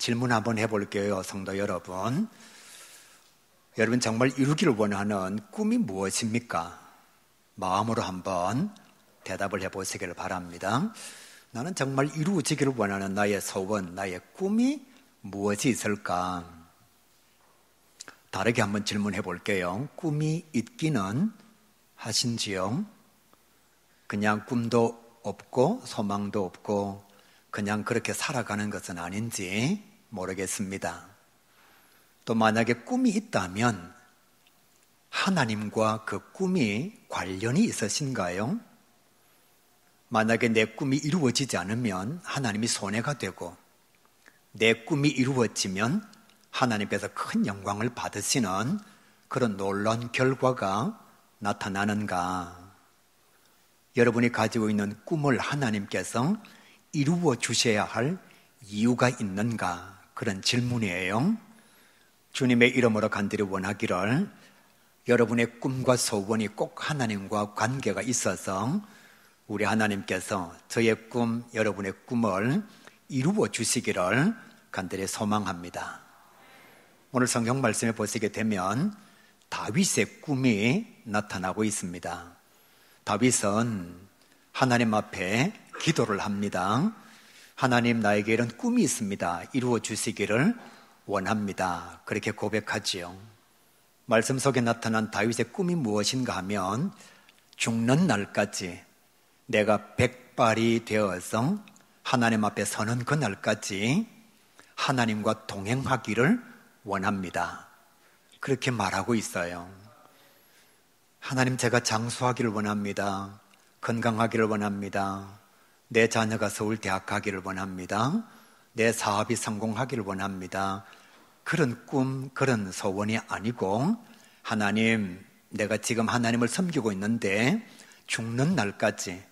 질문 한번 해볼게요, 성도 여러분. 여러분 정말 이루기를 원하는 꿈이 무엇입니까? 마음으로 한번 대답을 해보시기를 바랍니다. 나는 정말 이루어지기를 원하는 나의 소원, 나의 꿈이 무엇이 있을까? 다르게 한번 질문해 볼게요. 꿈이 있기는 하신지요? 그냥 꿈도 없고 소망도 없고 그냥 그렇게 살아가는 것은 아닌지 모르겠습니다. 또 만약에 꿈이 있다면 하나님과 그 꿈이 관련이 있으신가요? 만약에 내 꿈이 이루어지지 않으면 하나님이 손해가 되고 내 꿈이 이루어지면 하나님께서 큰 영광을 받으시는 그런 놀라운 결과가 나타나는가? 여러분이 가지고 있는 꿈을 하나님께서 이루어 주셔야 할 이유가 있는가? 그런 질문이에요. 주님의 이름으로 간절히 원하기를 여러분의 꿈과 소원이 꼭 하나님과 관계가 있어서 우리 하나님께서 저의 꿈, 여러분의 꿈을 이루어 주시기를 간절히 소망합니다. 오늘 성경 말씀에 보시게 되면 다윗의 꿈이 나타나고 있습니다. 다윗은 하나님 앞에 기도를 합니다. 하나님, 나에게 이런 꿈이 있습니다. 이루어 주시기를 원합니다. 그렇게 고백하지요. 말씀 속에 나타난 다윗의 꿈이 무엇인가 하면 죽는 날까지 내가 백발이 되어서 하나님 앞에 서는 그날까지 하나님과 동행하기를 원합니다. 그렇게 말하고 있어요. 하나님, 제가 장수하기를 원합니다. 건강하기를 원합니다. 내 자녀가 서울대학 가기를 원합니다. 내 사업이 성공하기를 원합니다. 그런 꿈, 그런 소원이 아니고 하나님, 내가 지금 하나님을 섬기고 있는데 죽는 날까지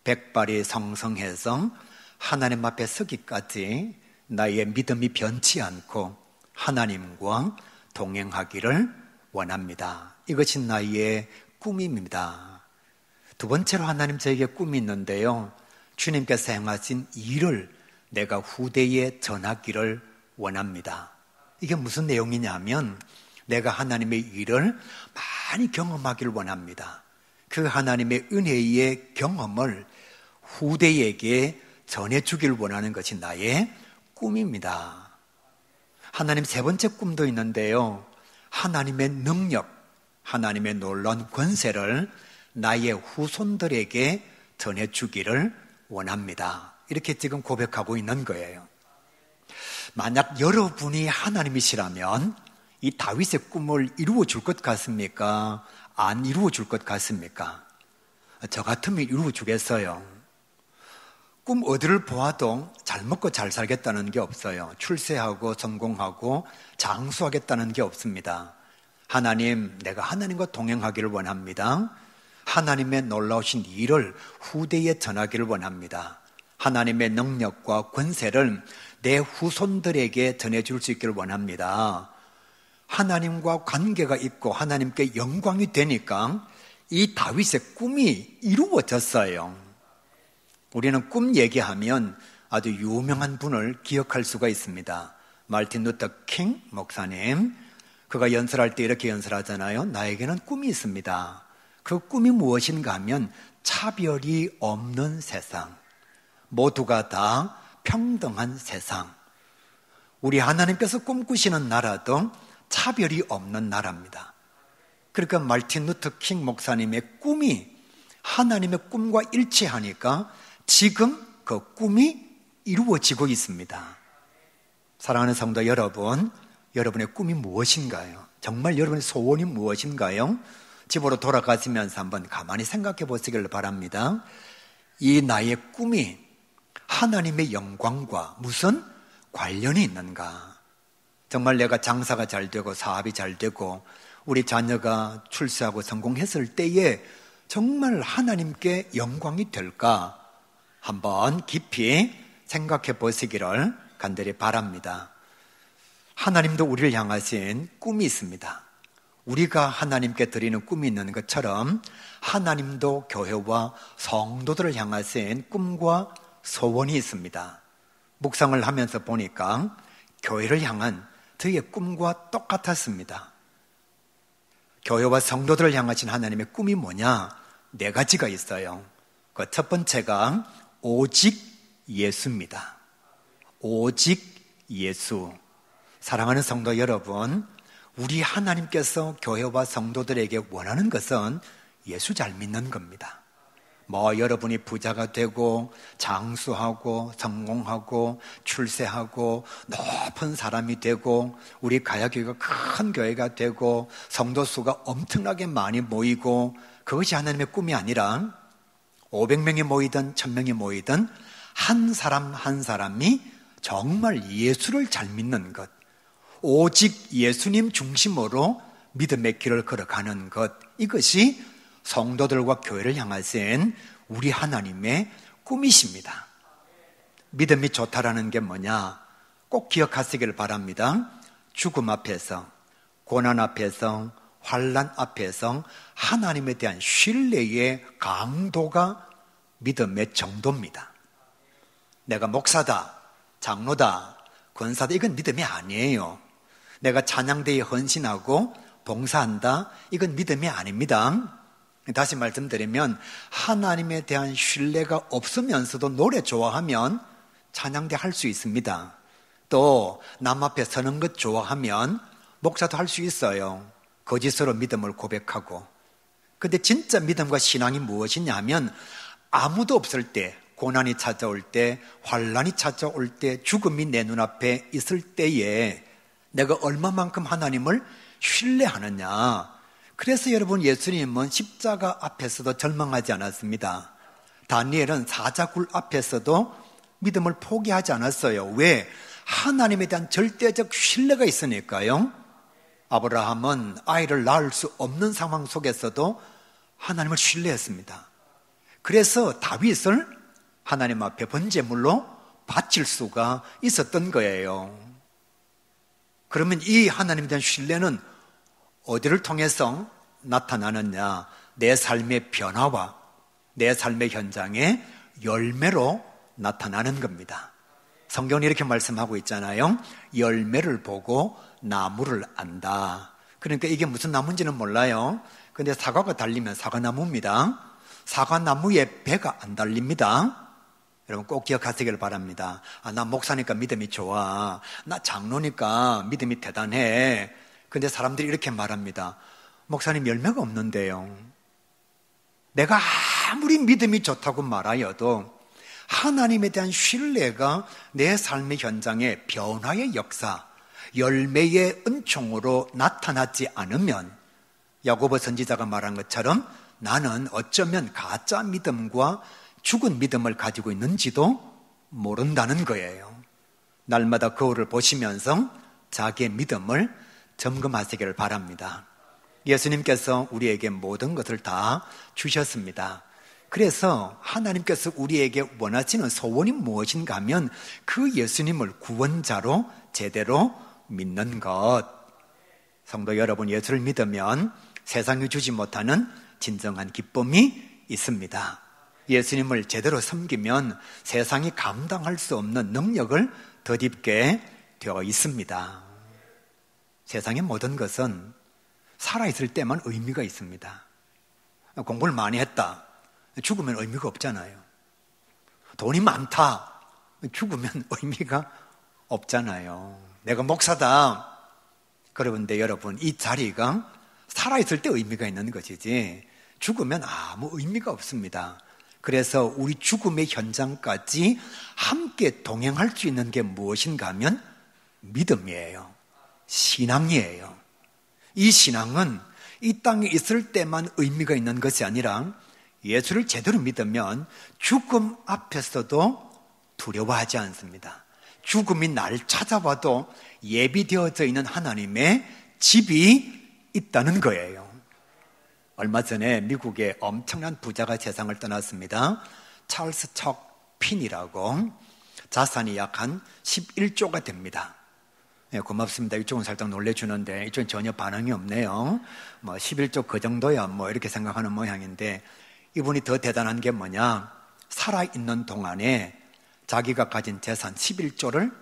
백발이 성성해서 하나님 앞에 서기까지 나의 믿음이 변치 않고 하나님과 동행하기를 원합니다. 이것이 나의 꿈입니다. 두 번째로 하나님, 저에게 꿈이 있는데요. 주님께서 행하신 일을 내가 후대에 전하기를 원합니다. 이게 무슨 내용이냐면 내가 하나님의 일을 많이 경험하기를 원합니다. 그 하나님의 은혜의 경험을 후대에게 전해주기를 원하는 것이 나의 꿈입니다. 하나님, 세 번째 꿈도 있는데요. 하나님의 능력, 하나님의 놀라운 권세를 나의 후손들에게 전해주기를 원합니다. 이렇게 지금 고백하고 있는 거예요. 만약 여러분이 하나님이시라면 이 다윗의 꿈을 이루어 줄 것 같습니까? 안 이루어 줄 것 같습니까? 저 같으면 이루어 주겠어요. 꿈 어디를 보아도 잘 먹고 잘 살겠다는 게 없어요. 출세하고 성공하고 장수하겠다는 게 없습니다. 하나님, 내가 하나님과 동행하기를 원합니다. 하나님의 놀라우신 일을 후대에 전하기를 원합니다. 하나님의 능력과 권세를 내 후손들에게 전해줄 수 있기를 원합니다. 하나님과 관계가 있고 하나님께 영광이 되니까 이 다윗의 꿈이 이루어졌어요. 우리는 꿈 얘기하면 아주 유명한 분을 기억할 수가 있습니다. 마르틴 루터 킹 목사님. 그가 연설할 때 이렇게 연설하잖아요. 나에게는 꿈이 있습니다. 그 꿈이 무엇인가 하면 차별이 없는 세상, 모두가 다 평등한 세상. 우리 하나님께서 꿈꾸시는 나라도 차별이 없는 나라입니다. 그러니까 마르틴 루터 킹 목사님의 꿈이 하나님의 꿈과 일치하니까 지금 그 꿈이 이루어지고 있습니다. 사랑하는 성도 여러분, 여러분의 꿈이 무엇인가요? 정말 여러분의 소원이 무엇인가요? 집으로 돌아가시면서 한번 가만히 생각해 보시길 바랍니다. 이 나의 꿈이 하나님의 영광과 무슨 관련이 있는가? 정말 내가 장사가 잘 되고 사업이 잘 되고 우리 자녀가 출세하고 성공했을 때에 정말 하나님께 영광이 될까? 한번 깊이 생각해 보시기를 간절히 바랍니다. 하나님도 우리를 향하신 꿈이 있습니다. 우리가 하나님께 드리는 꿈이 있는 것처럼 하나님도 교회와 성도들을 향하신 꿈과 소원이 있습니다. 묵상을 하면서 보니까 교회를 향한 저희의 꿈과 똑같았습니다. 교회와 성도들을 향하신 하나님의 꿈이 뭐냐? 4가지가 있어요. 그 첫 번째가 오직 예수입니다. 오직 예수. 사랑하는 성도 여러분, 우리 하나님께서 교회와 성도들에게 원하는 것은 예수 잘 믿는 겁니다. 여러분이 부자가 되고 장수하고 성공하고 출세하고 높은 사람이 되고 우리 가야교회가 큰 교회가 되고 성도 수가 엄청나게 많이 모이고, 그것이 하나님의 꿈이 아니라 500명이 모이든 1000명이 모이든 한 사람 한 사람이 정말 예수를 잘 믿는 것, 오직 예수님 중심으로 믿음의 길을 걸어가는 것, 이것이 성도들과 교회를 향하신 우리 하나님의 꿈이십니다. 믿음이 좋다라는 게 뭐냐? 꼭 기억하시기를 바랍니다. 죽음 앞에서, 고난 앞에서, 환난 앞에서 하나님에 대한 신뢰의 강도가 믿음의 정도입니다. 내가 목사다, 장로다, 권사다, 이건 믿음이 아니에요. 내가 찬양대에 헌신하고 봉사한다, 이건 믿음이 아닙니다. 다시 말씀드리면 하나님에 대한 신뢰가 없으면서도 노래 좋아하면 찬양대 할 수 있습니다. 또 남 앞에 서는 것 좋아하면 목사도 할 수 있어요. 거짓으로 믿음을 고백하고. 근데 진짜 믿음과 신앙이 무엇이냐 하면, 아무도 없을 때, 고난이 찾아올 때, 환난이 찾아올 때, 죽음이 내 눈앞에 있을 때에 내가 얼마만큼 하나님을 신뢰하느냐. 그래서 여러분, 예수님은 십자가 앞에서도 절망하지 않았습니다. 다니엘은 사자굴 앞에서도 믿음을 포기하지 않았어요. 왜? 하나님에 대한 절대적 신뢰가 있으니까요. 아브라함은 아이를 낳을 수 없는 상황 속에서도 하나님을 신뢰했습니다. 그래서 다윗을 하나님 앞에 번제물로 바칠 수가 있었던 거예요. 그러면 이 하나님에 대한 신뢰는 어디를 통해서 나타나느냐? 내 삶의 변화와 내 삶의 현장의 열매로 나타나는 겁니다. 성경은 이렇게 말씀하고 있잖아요. 열매를 보고 나무를 안다. 그러니까 이게 무슨 나무인지는 몰라요. 근데 사과가 달리면 사과나무입니다. 사과나무에 배가 안 달립니다. 여러분 꼭 기억하시길 바랍니다. 나 목사니까 믿음이 좋아. 나 장로니까 믿음이 대단해. 근데 사람들이 이렇게 말합니다. 목사님 열매가 없는데요. 내가 아무리 믿음이 좋다고 말하여도 하나님에 대한 신뢰가 내 삶의 현장에 변화의 역사, 열매의 은총으로 나타나지 않으면, 야고보 선지자가 말한 것처럼 나는 어쩌면 가짜 믿음과 죽은 믿음을 가지고 있는지도 모른다는 거예요. 날마다 거울을 보시면서 자기의 믿음을 점검하시기를 바랍니다. 예수님께서 우리에게 모든 것을 다 주셨습니다. 그래서 하나님께서 우리에게 원하시는 소원이 무엇인가 하면 그 예수님을 구원자로 제대로 믿는 것. 성도 여러분, 예수를 믿으면 세상이 주지 못하는 진정한 기쁨이 있습니다. 예수님을 제대로 섬기면 세상이 감당할 수 없는 능력을 덧입게 되어 있습니다. 세상의 모든 것은 살아있을 때만 의미가 있습니다. 공부를 많이 했다. 죽으면 의미가 없잖아요. 돈이 많다. 죽으면 의미가 없잖아요. 내가 목사다. 그런데 여러분, 이 자리가 살아있을 때 의미가 있는 것이지 죽으면 아무 의미가 없습니다. 그래서 우리 죽음의 현장까지 함께 동행할 수 있는 게 무엇인가 하면 믿음이에요. 신앙이에요. 이 신앙은 이 땅에 있을 때만 의미가 있는 것이 아니라 예수를 제대로 믿으면 죽음 앞에서도 두려워하지 않습니다. 죽음이 날 찾아와도 예비되어져 있는 하나님의 집이 있다는 거예요. 얼마 전에 미국의 엄청난 부자가 세상을 떠났습니다. 찰스 척 핀이라고. 자산이 약 한 11조가 됩니다. 네, 고맙습니다. 이쪽은 살짝 놀래주는데 이쪽은 전혀 반응이 없네요. 11조 그 정도야 이렇게 생각하는 모양인데, 이분이 더 대단한 게 살아있는 동안에 자기가 가진 재산 11조를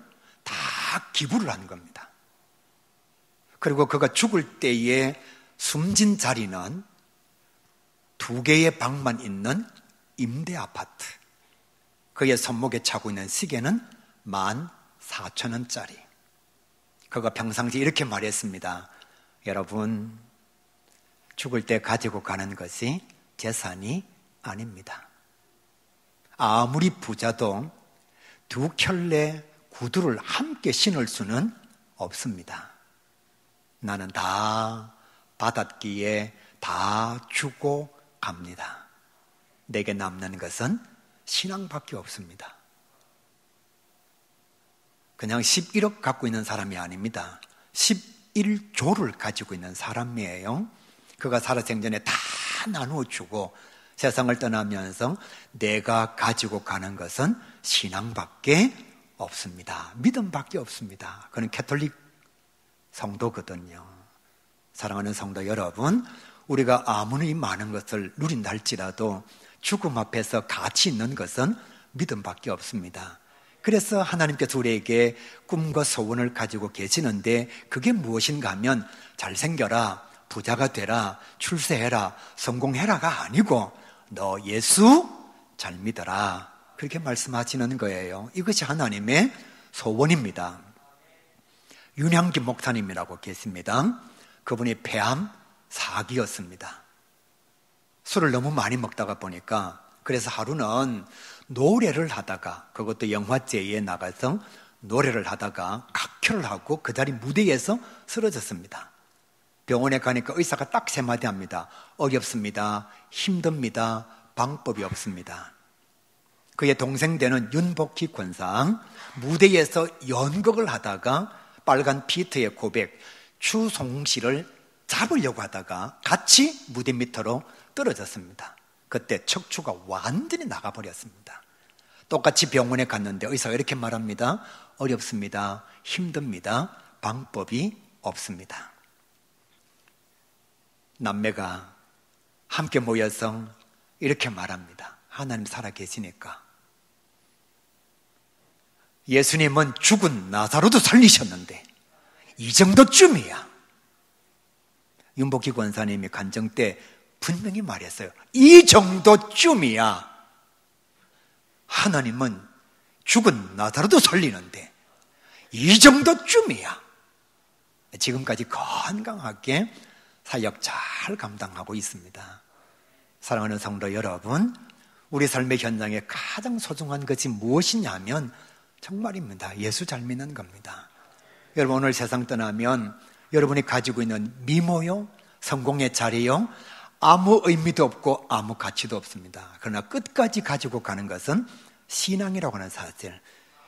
다 기부를 한 겁니다. 그리고 그가 죽을 때에 숨진 자리는 2개의 방만 있는 임대 아파트. 그의 손목에 차고 있는 시계는 14,000원짜리. 그가 평상시 이렇게 말했습니다. 여러분, 죽을 때 가지고 가는 것이 재산이 아닙니다. 아무리 부자도 2켤레 구두를 함께 신을 수는 없습니다. 나는 다 받았기에 다 주고 갑니다. 내게 남는 것은 신앙밖에 없습니다. 그냥 11억 갖고 있는 사람이 아닙니다. 11조를 가지고 있는 사람이에요. 그가 살아생전에 다 나누어 주고 세상을 떠나면서 내가 가지고 가는 것은 신앙밖에 없습니다. 믿음밖에 없습니다. 그는 캐톨릭 성도거든요. 사랑하는 성도 여러분, 우리가 아무리 많은 것을 누린다 할지라도 죽음 앞에서 가치 있는 것은 믿음밖에 없습니다. 그래서 하나님께서 우리에게 꿈과 소원을 가지고 계시는데 그게 무엇인가 하면 잘생겨라, 부자가 되라, 출세해라, 성공해라가 아니고 너 예수 잘 믿어라, 그렇게 말씀하시는 거예요. 이것이 하나님의 소원입니다. 윤향기 목사님이라고 계십니다. 그분이 폐암 4기였습니다. 술을 너무 많이 먹다가 보니까 그래서 하루는 노래를 하다가, 그것도 영화제에 나가서 노래를 하다가 각혈을 하고 그 자리 무대에서 쓰러졌습니다. 병원에 가니까 의사가 딱 3마디 합니다. 어렵습니다. 힘듭니다. 방법이 없습니다. 그의 동생 되는 윤복희 권상, 무대에서 연극을 하다가 빨간 피트의 고백, 추송 씨를 잡으려고 하다가 같이 무대 밑으로 떨어졌습니다. 그때 척추가 완전히 나가버렸습니다. 똑같이 병원에 갔는데 의사가 이렇게 말합니다. 어렵습니다. 힘듭니다. 방법이 없습니다. 남매가 함께 모여서 이렇게 말합니다. 하나님 살아계시니까. 예수님은 죽은 나사로도 살리셨는데 이 정도쯤이야. 윤복희 권사님이 간증 때 분명히 말했어요. 이 정도쯤이야. 하나님은 죽은 나사로도 살리는데 이 정도쯤이야. 지금까지 건강하게 사역 잘 감당하고 있습니다. 사랑하는 성도 여러분, 우리 삶의 현장에 가장 소중한 것이 무엇이냐면 정말입니다. 예수 잘 믿는 겁니다. 여러분, 오늘 세상 떠나면 여러분이 가지고 있는 미모요, 성공의 자리요, 아무 의미도 없고 아무 가치도 없습니다. 그러나 끝까지 가지고 가는 것은 신앙이라고 하는 사실.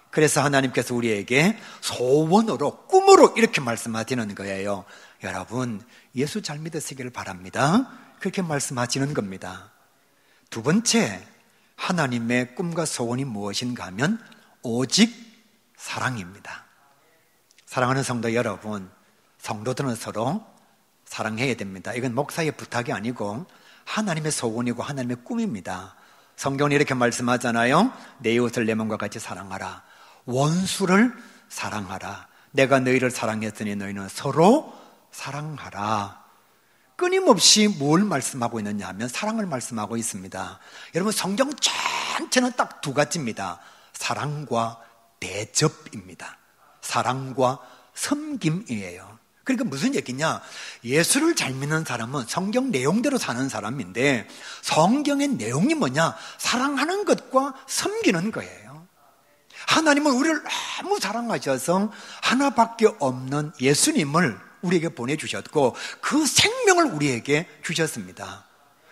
그래서 하나님께서 우리에게 소원으로, 꿈으로 이렇게 말씀하시는 거예요. 여러분, 예수 잘 믿으시기를 바랍니다. 그렇게 말씀하시는 겁니다. 두 번째, 하나님의 꿈과 소원이 무엇인가 하면 오직 사랑입니다. 사랑하는 성도 여러분, 성도들은 서로 사랑해야 됩니다. 이건 목사의 부탁이 아니고 하나님의 소원이고 하나님의 꿈입니다. 성경은 이렇게 말씀하잖아요. 내 이웃을 내 몸과 같이 사랑하라. 원수를 사랑하라. 내가 너희를 사랑했으니 너희는 서로 사랑하라. 끊임없이 뭘 말씀하고 있느냐 하면 사랑을 말씀하고 있습니다. 여러분, 성경 전체는 딱 2가지입니다. 사랑과 대접입니다. 사랑과 섬김이에요. 그러니까 무슨 얘기냐? 예수를 잘 믿는 사람은 성경 내용대로 사는 사람인데 성경의 내용이 뭐냐? 사랑하는 것과 섬기는 거예요. 하나님은 우리를 너무 사랑하셔서 하나밖에 없는 예수님을 우리에게 보내주셨고 그 생명을 우리에게 주셨습니다.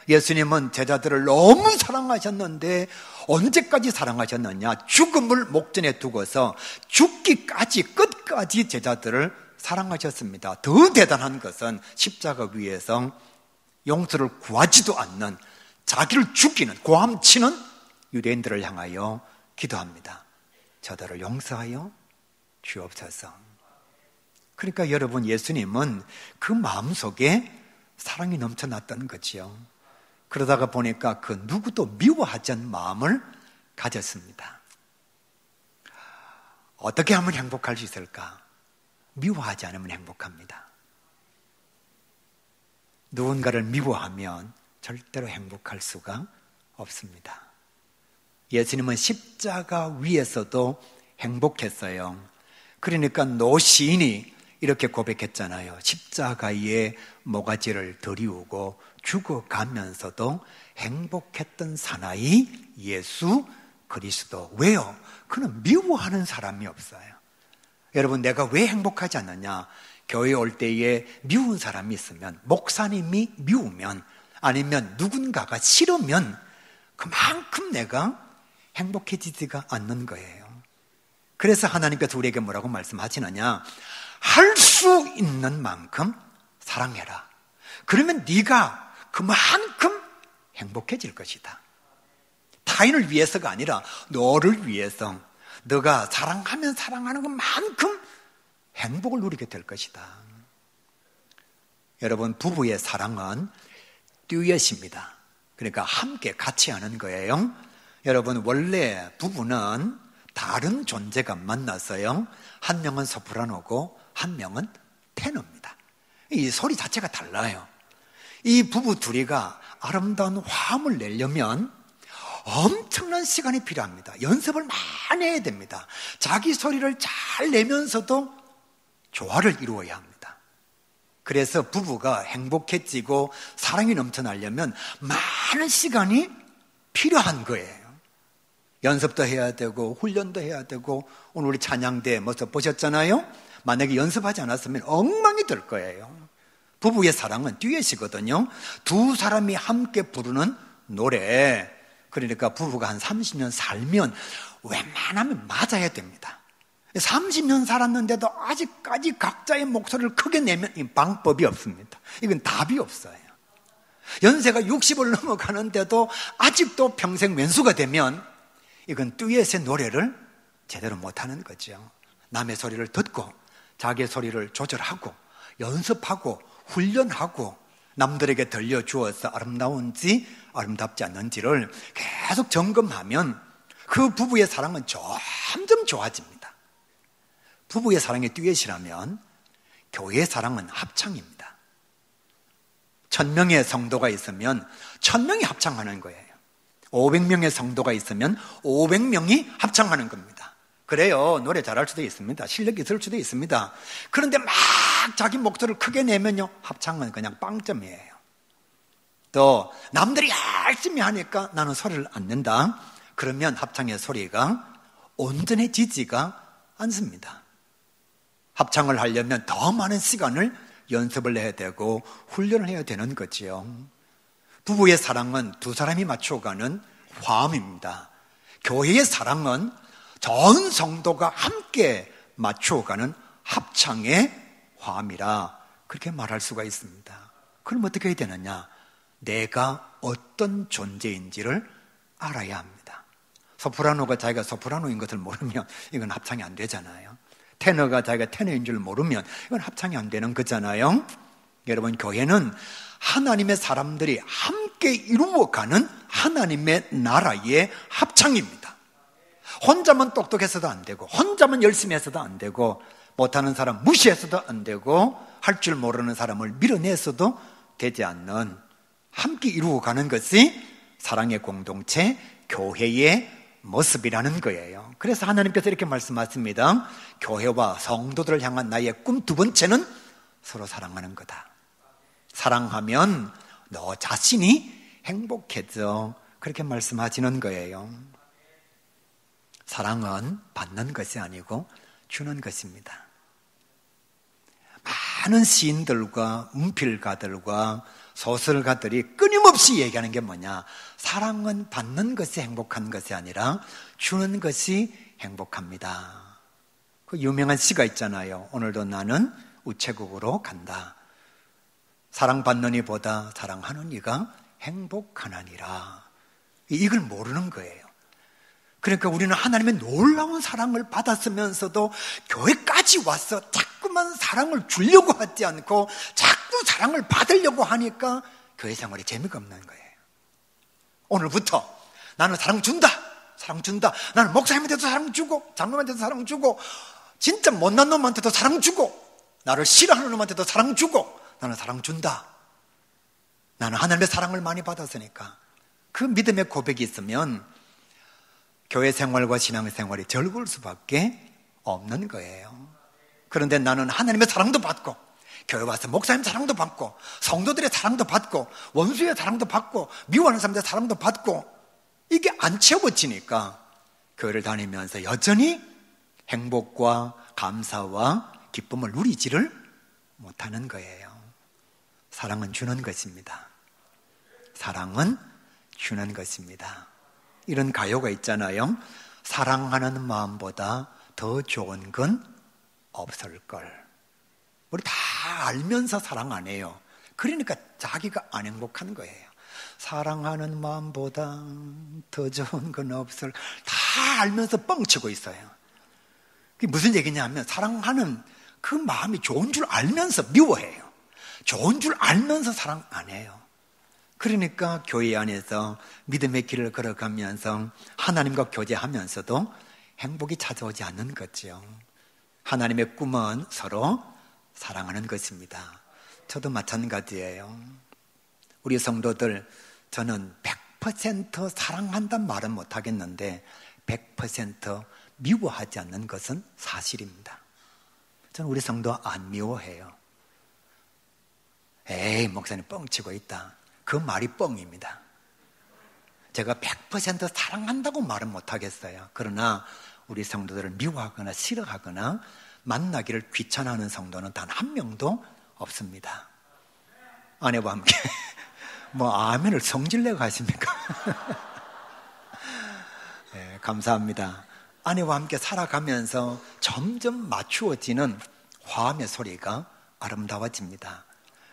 예수님은 제자들을 너무 사랑하셨는데 언제까지 사랑하셨느냐? 죽음을 목전에 두고서 죽기까지 끝까지 제자들을 사랑하셨습니다. 더 대단한 것은 십자가 위에서 용서를 구하지도 않는, 자기를 죽이는, 고함치는 유대인들을 향하여 기도합니다. 저들을 용서하여 주옵소서. 그러니까 여러분, 예수님은 그 마음속에 사랑이 넘쳐났던 거지요. 그러다가 보니까 그 누구도 미워하지 않는 마음을 가졌습니다. 어떻게 하면 행복할 수 있을까? 미워하지 않으면 행복합니다. 누군가를 미워하면 절대로 행복할 수가 없습니다. 예수님은 십자가 위에서도 행복했어요. 그러니까 노 시인이 이렇게 고백했잖아요. 십자가에 모가지를 들이우고 죽어가면서도 행복했던 사나이 예수 그리스도. 왜요? 그는 미워하는 사람이 없어요. 여러분, 내가 왜 행복하지 않느냐? 교회 올 때에 미운 사람이 있으면, 목사님이 미우면, 아니면 누군가가 싫으면 그만큼 내가 행복해지지가 않는 거예요. 그래서 하나님께서 우리에게 뭐라고 말씀하시느냐? 할 수 있는 만큼 사랑해라. 그러면 네가 그만큼 행복해질 것이다. 타인을 위해서가 아니라 너를 위해서, 너가 사랑하면 사랑하는 것만큼 행복을 누리게 될 것이다. 여러분, 부부의 사랑은 듀엣입니다. 그러니까 함께 같이 하는 거예요. 여러분, 원래 부부는 다른 존재가 만나서요, 한 명은 소프라노고 한 명은 테너입니다. 이 소리 자체가 달라요. 이 부부 둘이가 아름다운 화음을 내려면 엄청난 시간이 필요합니다. 연습을 많이 해야 됩니다. 자기 소리를 잘 내면서도 조화를 이루어야 합니다. 그래서 부부가 행복해지고 사랑이 넘쳐나려면 많은 시간이 필요한 거예요. 연습도 해야 되고 훈련도 해야 되고, 오늘 우리 찬양대 모습 보셨잖아요. 만약에 연습하지 않았으면 엉망이 될 거예요. 부부의 사랑은 듀엣이거든요. 두 사람이 함께 부르는 노래. 그러니까 부부가 한 30년 살면 웬만하면 맞아야 됩니다. 30년 살았는데도 아직까지 각자의 목소리를 크게 내면 이 방법이 없습니다. 이건 답이 없어요. 연세가 60을 넘어가는데도 아직도 평생 왼수가 되면 이건 듀엣의 노래를 제대로 못하는 거죠. 남의 소리를 듣고 자기의 소리를 조절하고 연습하고 훈련하고 남들에게 들려주어서 아름다운지 아름답지 않는지를 계속 점검하면 그 부부의 사랑은 점점 좋아집니다. 부부의 사랑이 듀엣이라면 교회의 사랑은 합창입니다. 1000명의 성도가 있으면 1000명이 합창하는 거예요. 500명의 성도가 있으면 500명이 합창하는 겁니다. 그래요. 노래 잘할 수도 있습니다. 실력이 있을 수도 있습니다. 그런데 막 자기 목소리를 크게 내면요, 합창은 그냥 빵점이에요. 또 남들이 열심히 하니까 나는 소리를 안 낸다. 그러면 합창의 소리가 온전해지지가 않습니다. 합창을 하려면 더 많은 시간을 연습을 해야 되고 훈련을 해야 되는 거지요. 부부의 사랑은 두 사람이 맞춰가는 화음입니다. 교회의 사랑은 전 성도가 함께 맞춰가는 합창의 화음이라 그렇게 말할 수가 있습니다. 그럼 어떻게 해야 되느냐? 내가 어떤 존재인지를 알아야 합니다. 소프라노가 자기가 소프라노인 것을 모르면 이건 합창이 안 되잖아요. 테너가 자기가 테너인 줄 모르면 이건 합창이 안 되는 거잖아요. 여러분, 교회는 하나님의 사람들이 함께 이루어가는 하나님의 나라의 합창입니다. 혼자만 똑똑해서도 안 되고, 혼자만 열심히 해서도 안 되고, 못하는 사람 무시해서도 안 되고, 할 줄 모르는 사람을 밀어내서도 되지 않는, 함께 이루어가는 것이 사랑의 공동체, 교회의 모습이라는 거예요. 그래서 하나님께서 이렇게 말씀하십니다. 교회와 성도들을 향한 나의 꿈 두 번째는 서로 사랑하는 거다. 사랑하면 너 자신이 행복해져. 그렇게 말씀하시는 거예요. 사랑은 받는 것이 아니고 주는 것입니다. 많은 시인들과 문필가들과 소설가들이 끊임없이 얘기하는 게 뭐냐? 사랑은 받는 것이 행복한 것이 아니라 주는 것이 행복합니다. 그 유명한 시가 있잖아요. 오늘도 나는 우체국으로 간다. 사랑받는 이보다 사랑하는 이가 행복하나니라. 이걸 모르는 거예요. 그러니까 우리는 하나님의 놀라운 사랑을 받았으면서도 교회까지 와서 자꾸만 사랑을 주려고 하지 않고 자꾸 사랑을 받으려고 하니까 교회 생활에 재미가 없는 거예요. 오늘부터 나는 사랑 준다. 사랑 준다. 나는 목사님한테도 사랑 주고, 장로한테도 사랑 주고, 진짜 못난 놈한테도 사랑 주고, 나를 싫어하는 놈한테도 사랑 주고, 나는 사랑 준다. 나는 하나님의 사랑을 많이 받았으니까. 그 믿음의 고백이 있으면 교회 생활과 신앙 생활이 즐거울 수밖에 없는 거예요. 그런데 나는 하나님의 사랑도 받고, 교회 와서 목사님 사랑도 받고, 성도들의 사랑도 받고, 원수의 사랑도 받고, 미워하는 사람들의 사랑도 받고, 이게 안 채워지니까 교회를 다니면서 여전히 행복과 감사와 기쁨을 누리지를 못하는 거예요. 사랑은 주는 것입니다. 사랑은 주는 것입니다. 이런 가요가 있잖아요. 사랑하는 마음보다 더 좋은 건 없을걸. 우리 다 알면서 사랑 안 해요. 그러니까 자기가 안 행복한 거예요. 사랑하는 마음보다 더 좋은 건 없을, 다 알면서 뻥치고 있어요. 그게 무슨 얘기냐면 사랑하는 그 마음이 좋은 줄 알면서 미워해요. 좋은 줄 알면서 사랑 안 해요. 그러니까 교회 안에서 믿음의 길을 걸어가면서 하나님과 교제하면서도 행복이 찾아오지 않는 거죠. 하나님의 꿈은 서로 사랑하는 것입니다. 저도 마찬가지예요. 우리 성도들, 저는 100% 사랑한다는 말은 못하겠는데 100% 미워하지 않는 것은 사실입니다. 저는 우리 성도 안 미워해요. 에이, 목사님 뻥치고 있다. 그 말이 뻥입니다. 제가 100% 사랑한다고 말은 못하겠어요. 그러나 우리 성도들을 미워하거나 싫어하거나 만나기를 귀찮아하는 성도는 단 한 명도 없습니다. 아내와 함께 뭐 아멘을 성질내고 하십니까? 네, 감사합니다. 아내와 함께 살아가면서 점점 맞추어지는 화음의 소리가 아름다워집니다.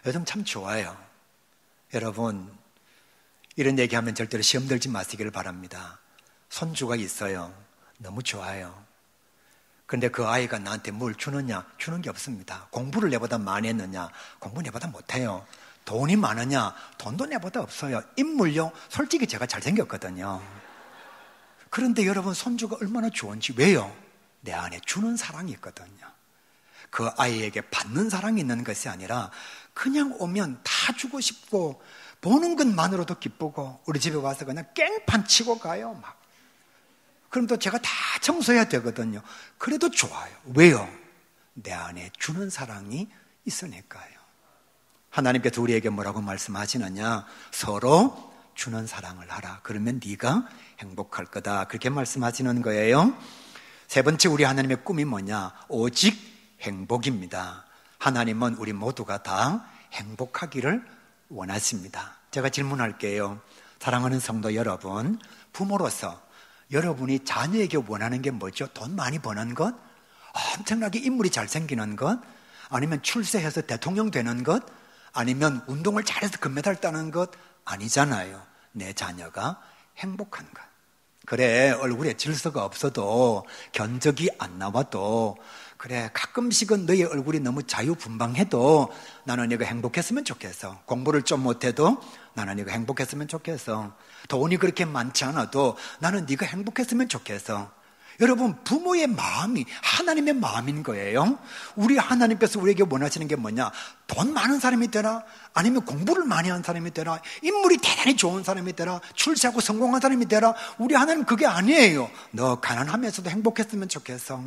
요즘 참 좋아요. 여러분, 이런 얘기하면 절대로 시험 들지 마시기를 바랍니다. 손주가 있어요. 너무 좋아요. 근데 그 아이가 나한테 뭘 주느냐? 주는 게 없습니다. 공부를 내보다 많이 했느냐? 공부 내보다 못해요. 돈이 많으냐? 돈도 내보다 없어요. 인물요? 솔직히 제가 잘생겼거든요. 그런데 여러분, 손주가 얼마나 좋은지. 왜요? 내 안에 주는 사랑이 있거든요. 그 아이에게 받는 사랑이 있는 것이 아니라 그냥 오면 다 주고 싶고 보는 것만으로도 기쁘고 우리 집에 와서 그냥 깽판 치고 가요. 막. 그럼 또 제가 다 청소해야 되거든요. 그래도 좋아요. 왜요? 내 안에 주는 사랑이 있으니까요. 하나님께서 우리에게 뭐라고 말씀하시느냐? 서로 주는 사랑을 하라. 그러면 네가 행복할 거다. 그렇게 말씀하시는 거예요. 세 번째, 우리 하나님의 꿈이 뭐냐? 오직 행복입니다. 하나님은 우리 모두가 다 행복하기를 원하십니다. 제가 질문할게요. 사랑하는 성도 여러분, 부모로서 여러분이 자녀에게 원하는 게 뭐죠? 돈 많이 버는 것? 엄청나게 인물이 잘생기는 것? 아니면 출세해서 대통령 되는 것? 아니면 운동을 잘해서 금메달 따는 것? 아니잖아요. 내 자녀가 행복한 것. 그래, 얼굴에 질서가 없어도 견적이 안 나와도 그래, 가끔씩은 너의 얼굴이 너무 자유분방해도 나는 네가 행복했으면 좋겠어. 공부를 좀 못해도 나는 네가 행복했으면 좋겠어. 돈이 그렇게 많지 않아도 나는 네가 행복했으면 좋겠어. 여러분, 부모의 마음이 하나님의 마음인 거예요. 우리 하나님께서 우리에게 원하시는 게 뭐냐? 돈 많은 사람이 되라? 아니면 공부를 많이 한 사람이 되라? 인물이 대단히 좋은 사람이 되라? 출세하고 성공한 사람이 되라? 우리 하나님은 그게 아니에요. 너 가난하면서도 행복했으면 좋겠어.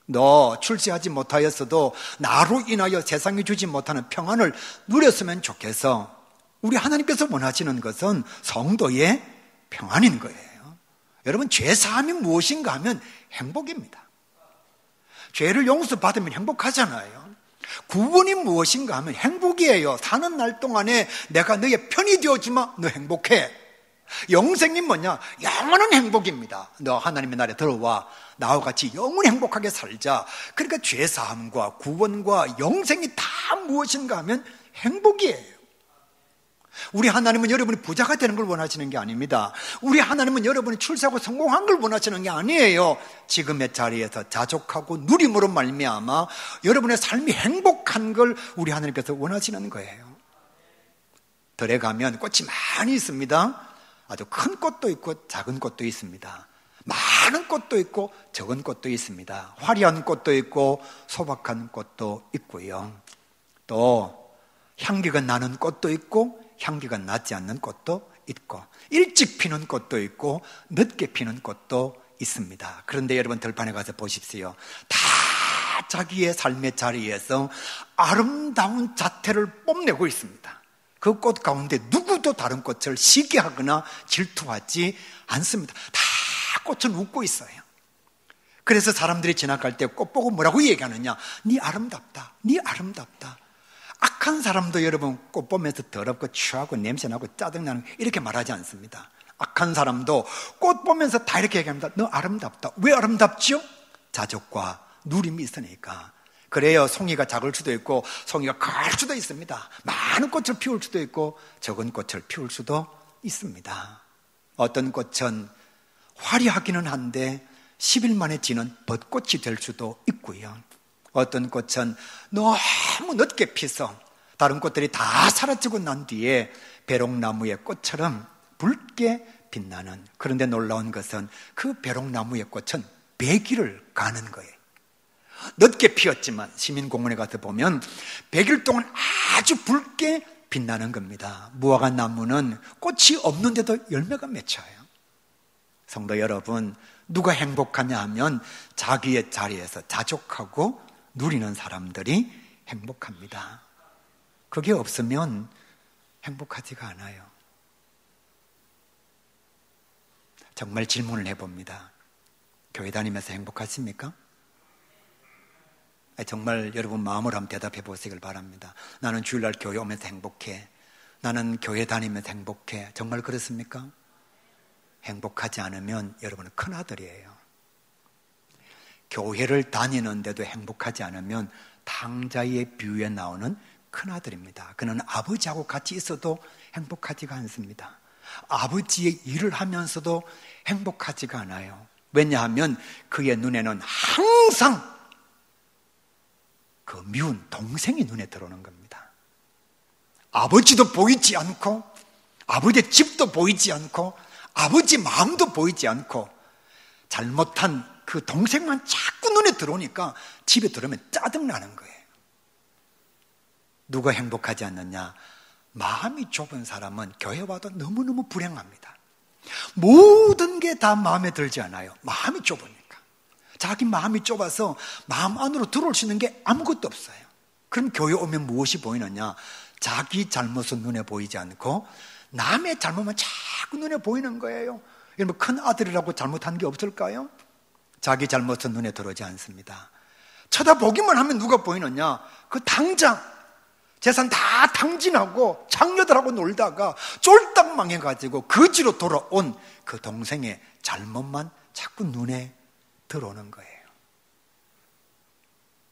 너 출세하지 못하였어도 나로 인하여 세상에 주지 못하는 평안을 누렸으면 좋겠어. 우리 하나님께서 원하시는 것은 성도의 평안인 거예요. 여러분, 죄사함이 무엇인가 하면 행복입니다. 죄를 용서받으면 행복하잖아요. 구원이 무엇인가 하면 행복이에요. 사는 날 동안에 내가 너의 편이 되어주마, 너 행복해. 영생이 뭐냐? 영원한 행복입니다. 너 하나님의 나라에 들어와 나와 같이 영원히 행복하게 살자. 그러니까 죄사함과 구원과 영생이 다 무엇인가 하면 행복이에요. 우리 하나님은 여러분이 부자가 되는 걸 원하시는 게 아닙니다. 우리 하나님은 여러분이 출세하고 성공한 걸 원하시는 게 아니에요. 지금의 자리에서 자족하고 누림으로 말미암아 여러분의 삶이 행복한 걸 우리 하나님께서 원하시는 거예요. 들에 가면 꽃이 많이 있습니다. 아주 큰 꽃도 있고 작은 꽃도 있습니다. 많은 꽃도 있고 적은 꽃도 있습니다. 화려한 꽃도 있고 소박한 꽃도 있고요. 또 향기가 나는 꽃도 있고 향기가 나지 않는 꽃도 있고 일찍 피는 꽃도 있고 늦게 피는 꽃도 있습니다. 그런데 여러분 들판에 가서 보십시오. 다 자기의 삶의 자리에서 아름다운 자태를 뽐내고 있습니다. 그 꽃 가운데 누구도 다른 꽃을 시기하거나 질투하지 않습니다. 다 꽃은 웃고 있어요. 그래서 사람들이 지나갈 때 꽃 보고 뭐라고 얘기하느냐? 네 아름답다, 네 아름답다. 악한 사람도 여러분 꽃 보면서 더럽고 취하고 냄새나고 짜증나는 이렇게 말하지 않습니다. 악한 사람도 꽃 보면서 다 이렇게 얘기합니다. 너 아름답다. 왜 아름답죠? 자족과 누림이 있으니까. 그래요. 송이가 작을 수도 있고 송이가 클 수도 있습니다. 많은 꽃을 피울 수도 있고 적은 꽃을 피울 수도 있습니다. 어떤 꽃은 화려하기는 한데 10일 만에 지는 벚꽃이 될 수도 있고요. 어떤 꽃은 너무 늦게 피서 다른 꽃들이 다 사라지고 난 뒤에 배롱나무의 꽃처럼 붉게 빛나는, 그런데 놀라운 것은 그 배롱나무의 꽃은 100일을 가는 거예요. 늦게 피었지만 시민공원에 가서 보면 100일 동안 아주 붉게 빛나는 겁니다. 무화과 나무는 꽃이 없는데도 열매가 맺혀요. 성도 여러분, 누가 행복하냐 하면 자기의 자리에서 자족하고 누리는 사람들이 행복합니다. 그게 없으면 행복하지가 않아요. 정말 질문을 해봅니다. 교회 다니면서 행복하십니까? 정말 여러분 마음으로 한번 대답해 보시길 바랍니다. 나는 주일날 교회 오면서 행복해. 나는 교회 다니면서 행복해. 정말 그렇습니까? 행복하지 않으면 여러분은 큰아들이에요. 교회를 다니는데도 행복하지 않으면 탕자의 비유에 나오는 큰아들입니다. 그는 아버지하고 같이 있어도 행복하지가 않습니다. 아버지의 일을 하면서도 행복하지가 않아요. 왜냐하면 그의 눈에는 항상 그 미운 동생이 눈에 들어오는 겁니다. 아버지도 보이지 않고 아버지의 집도 보이지 않고 아버지 마음도 보이지 않고 잘못한 그 동생만 자꾸 눈에 들어오니까 집에 들어오면 짜증나는 거예요. 누가 행복하지 않느냐? 마음이 좁은 사람은 교회 와도 너무너무 불행합니다. 모든 게 다 마음에 들지 않아요. 마음이 좁으니까. 자기 마음이 좁아서 마음 안으로 들어올 수 있는 게 아무것도 없어요. 그럼 교회 오면 무엇이 보이느냐? 자기 잘못은 눈에 보이지 않고 남의 잘못만 자꾸 눈에 보이는 거예요. 여러분, 큰 아들이라고 잘못한 게 없을까요? 자기 잘못은 눈에 들어오지 않습니다. 쳐다보기만 하면 누가 보이느냐? 그 당장 재산 다 탕진하고 장녀들하고 놀다가 쫄딱 망해가지고 거지로 돌아온 그 동생의 잘못만 자꾸 눈에 들어오는 거예요.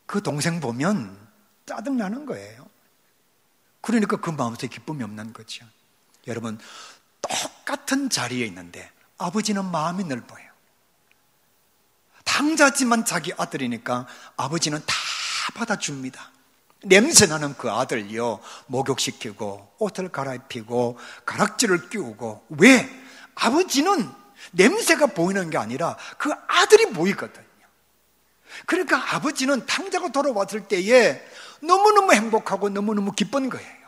그 동생 보면 짜증나는 거예요. 그러니까 그 마음속에 기쁨이 없는 거죠. 여러분, 똑같은 자리에 있는데 아버지는 마음이 넓어요. 탕자지만 자기 아들이니까 아버지는 다 받아줍니다. 냄새나는 그 아들요, 목욕시키고 옷을 갈아입히고 가락지를 끼우고. 왜? 아버지는 냄새가 보이는 게 아니라 그 아들이 보이거든요. 그러니까 아버지는 탕자가 돌아왔을 때에 너무너무 행복하고 너무너무 기쁜 거예요.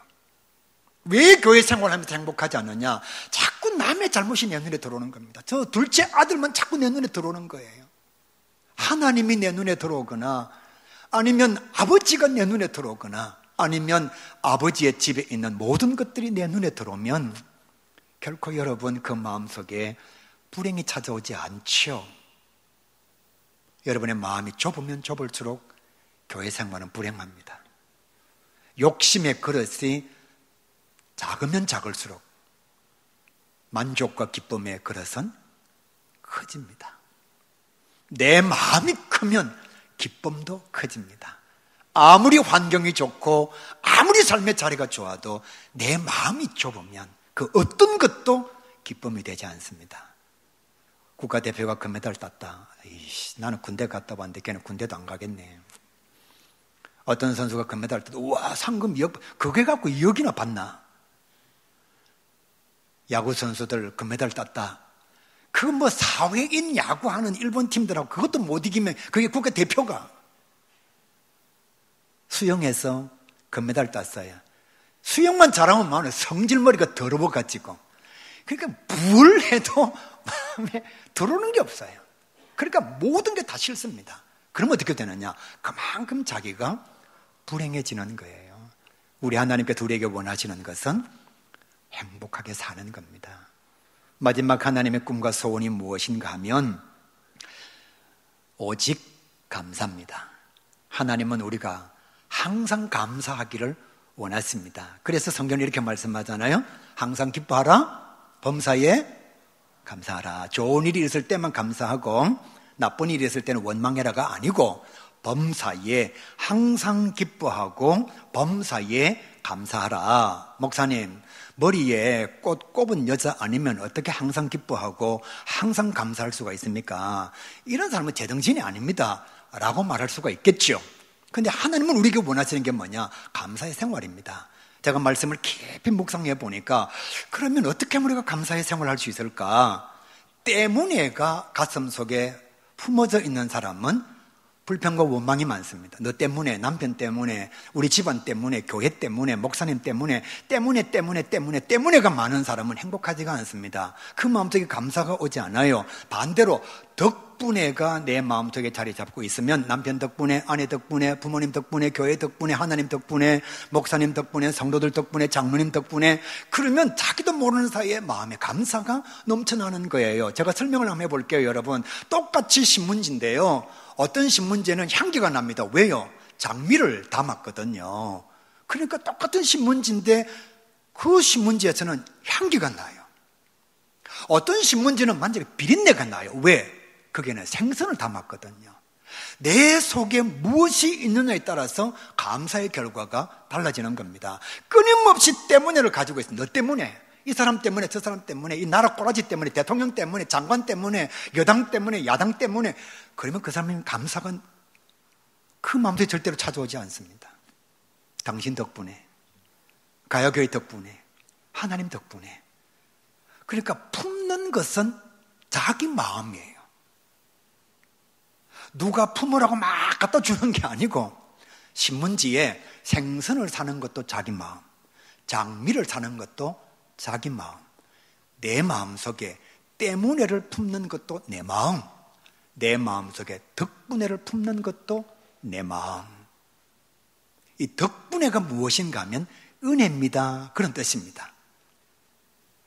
왜 교회 생활하면서 행복하지 않느냐? 자꾸 남의 잘못이 내 눈에 들어오는 겁니다. 저 둘째 아들만 자꾸 내 눈에 들어오는 거예요. 하나님이 내 눈에 들어오거나 아니면 아버지가 내 눈에 들어오거나 아니면 아버지의 집에 있는 모든 것들이 내 눈에 들어오면 결코 여러분 그 마음속에 불행이 찾아오지 않죠. 여러분의 마음이 좁으면 좁을수록 교회 생활은 불행합니다. 욕심의 그릇이 작으면 작을수록 만족과 기쁨의 그릇은 커집니다. 내 마음이 크면 기쁨도 커집니다. 아무리 환경이 좋고 아무리 삶의 자리가 좋아도 내 마음이 좁으면 그 어떤 것도 기쁨이 되지 않습니다. 국가대표가 금메달 땄다. 이씨, 나는 군대 갔다 왔는데 걔는 군대도 안 가겠네. 어떤 선수가 금메달 땄다. 우와, 상금 2억, 그게 갖고 2억이나 받나? 야구 선수들 금메달 땄다. 그 뭐 사회인 야구하는 일본 팀들하고 그것도 못 이기면 그게 국가 대표가. 수영해서 금메달 땄어요. 수영만 잘하면 마음에 성질머리가 더러워가지고. 그러니까 뭘 해도 마음에 들어오는 게 없어요. 그러니까 모든 게 다 싫습니다. 그러면 어떻게 되느냐? 그만큼 자기가 불행해지는 거예요. 우리 하나님께서 우리에게 원하시는 것은 행복하게 사는 겁니다. 마지막 하나님의 꿈과 소원이 무엇인가 하면 오직 감사입니다. 하나님은 우리가 항상 감사하기를 원하십니다. 그래서 성경이 이렇게 말씀하잖아요. 항상 기뻐하라, 범사에 감사하라. 좋은 일이 있을 때만 감사하고 나쁜 일이 있을 때는 원망해라가 아니고 범사에 항상 기뻐하고 범사에 감사하라. 목사님, 머리에 꽃 꼽은 여자 아니면 어떻게 항상 기뻐하고 항상 감사할 수가 있습니까? 이런 사람은 제정신이 아닙니다 라고 말할 수가 있겠죠. 근데 하나님은 우리에게 원하시는 게 뭐냐? 감사의 생활입니다. 제가 말씀을 깊이 묵상해 보니까 그러면 어떻게 하면 우리가 감사의 생활을 할 수 있을까? 때문에가 가슴 속에 품어져 있는 사람은 불평과 원망이 많습니다. 너 때문에, 남편 때문에, 우리 집안 때문에, 교회 때문에, 목사님 때문에가 많은 사람은 행복하지가 않습니다. 그 마음속에 감사가 오지 않아요. 반대로 덕분에가 내 마음속에 자리 잡고 있으면 남편 덕분에, 아내 덕분에, 부모님 덕분에, 교회 덕분에, 하나님 덕분에, 목사님 덕분에, 성도들 덕분에, 장로님 덕분에, 그러면 자기도 모르는 사이에 마음에 감사가 넘쳐나는 거예요. 제가 설명을 한번 해볼게요, 여러분. 똑같이 신문지인데요. 어떤 신문지에는 향기가 납니다. 왜요? 장미를 담았거든요. 그러니까 똑같은 신문지인데 그 신문지에서는 향기가 나요. 어떤 신문지는 완전히 비린내가 나요. 왜? 거기에는 생선을 담았거든요. 내 속에 무엇이 있느냐에 따라서 감사의 결과가 달라지는 겁니다. 끊임없이 때문에를 가지고 있어요. 너 때문에, 이 사람 때문에, 저 사람 때문에, 이 나라 꼬라지 때문에, 대통령 때문에, 장관 때문에, 여당 때문에, 야당 때문에. 그러면 그 사람의 감사가 그 마음속에 절대로 찾아오지 않습니다. 당신 덕분에, 가야교회 덕분에, 하나님 덕분에. 그러니까 품는 것은 자기 마음이에요. 누가 품으라고 막 갖다 주는 게 아니고, 신문지에 생선을 사는 것도 자기 마음, 장미를 사는 것도 자기 마음, 내 마음속에 때문에를 품는 것도 내 마음, 내 마음속에 덕분에를 품는 것도 내 마음. 이 덕분에가 무엇인가 하면 은혜입니다, 그런 뜻입니다.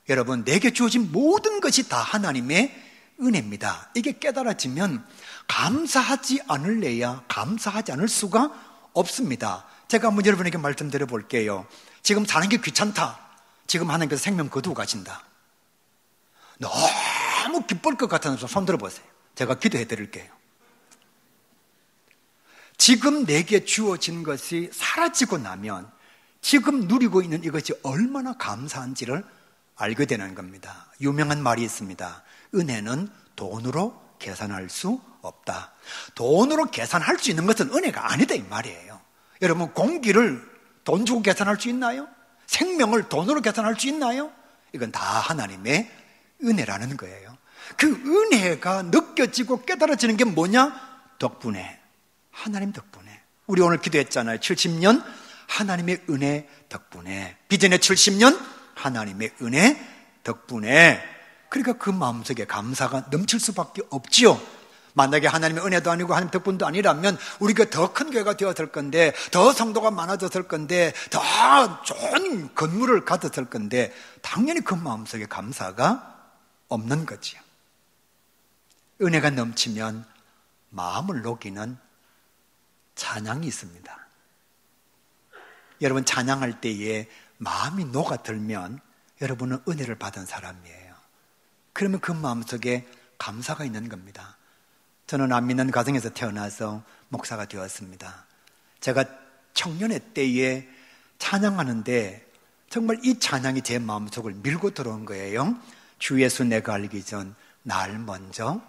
여러분, 내게 주어진 모든 것이 다 하나님의 은혜입니다. 이게 깨달아지면 감사하지 않을래야 감사하지 않을 수가 없습니다. 제가 한번 여러분에게 말씀드려 볼게요. 지금 사는 게 귀찮다. 지금 하나님께서 생명 거두고 가신다. 너무 기쁠 것 같아서 손 들어보세요. 제가 기도해 드릴게요. 지금 내게 주어진 것이 사라지고 나면 지금 누리고 있는 이것이 얼마나 감사한지를 알게 되는 겁니다. 유명한 말이 있습니다. 은혜는 돈으로 계산할 수 없다. 돈으로 계산할 수 있는 것은 은혜가 아니다, 이 말이에요. 여러분, 공기를 돈 주고 계산할 수 있나요? 생명을 돈으로 계산할 수 있나요? 이건 다 하나님의 은혜라는 거예요. 그 은혜가 느껴지고 깨달아지는 게 뭐냐? 덕분에, 하나님 덕분에. 우리 오늘 기도했잖아요. 70년 하나님의 은혜 덕분에. 비전의 70년 하나님의 은혜 덕분에. 그러니까 그 마음속에 감사가 넘칠 수밖에 없지요. 만약에 하나님의 은혜도 아니고 하나님 덕분도 아니라면 우리가 더 큰 교회가 되었을 건데, 더 성도가 많아졌을 건데, 더 좋은 건물을 가졌을 건데, 당연히 그 마음속에 감사가 없는 거지요. 은혜가 넘치면 마음을 녹이는 찬양이 있습니다. 여러분, 찬양할 때에 마음이 녹아들면 여러분은 은혜를 받은 사람이에요. 그러면 그 마음속에 감사가 있는 겁니다. 저는 안 믿는 가정에서 태어나서 목사가 되었습니다. 제가 청년의 때에 찬양하는데 정말 이 찬양이 제 마음속을 밀고 들어온 거예요. 주 예수 내가 알기 전 날 먼저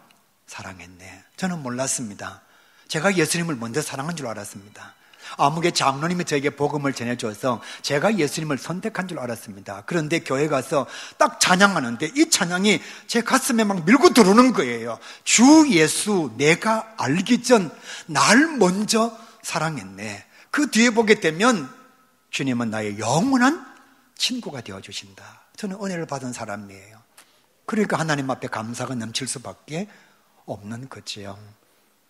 사랑했네. 저는 몰랐습니다. 제가 예수님을 먼저 사랑한 줄 알았습니다. 아무개 장로님이 저에게 복음을 전해줘서 제가 예수님을 선택한 줄 알았습니다. 그런데 교회 가서 딱 찬양하는데 이 찬양이 제 가슴에 막 밀고 들어오는 거예요. 주 예수 내가 알기 전 날 먼저 사랑했네. 그 뒤에 보게 되면 주님은 나의 영원한 친구가 되어주신다. 저는 은혜를 받은 사람이에요. 그러니까 하나님 앞에 감사가 넘칠 수밖에 없는 거지요.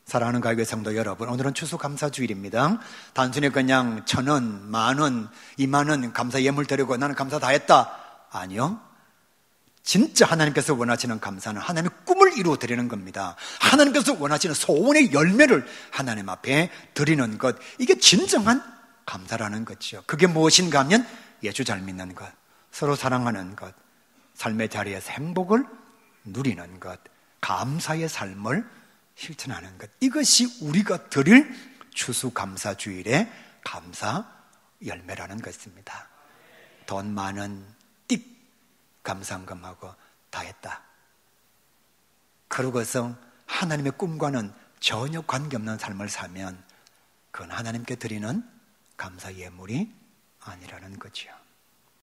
사랑하는 가요교회 성도 여러분, 오늘은 추수감사주일입니다. 단순히 그냥 1,000원, 10,000원, 20,000원 감사 예물 드리고 나는 감사 다 했다. 아니요. 진짜 하나님께서 원하시는 감사는 하나님의 꿈을 이루어 드리는 겁니다. 하나님께서 원하시는 소원의 열매를 하나님 앞에 드리는 것, 이게 진정한 감사라는 거죠. 그게 무엇인가 하면 예수 잘 믿는 것, 서로 사랑하는 것, 삶의 자리에서 행복을 누리는 것, 감사의 삶을 실천하는 것, 이것이 우리가 드릴 추수감사주일의 감사 열매라는 것입니다. 돈 많은 띡 감사금하고 다 했다. 그러고서 하나님의 꿈과는 전혀 관계없는 삶을 살면 그건 하나님께 드리는 감사 예물이 아니라는 거죠.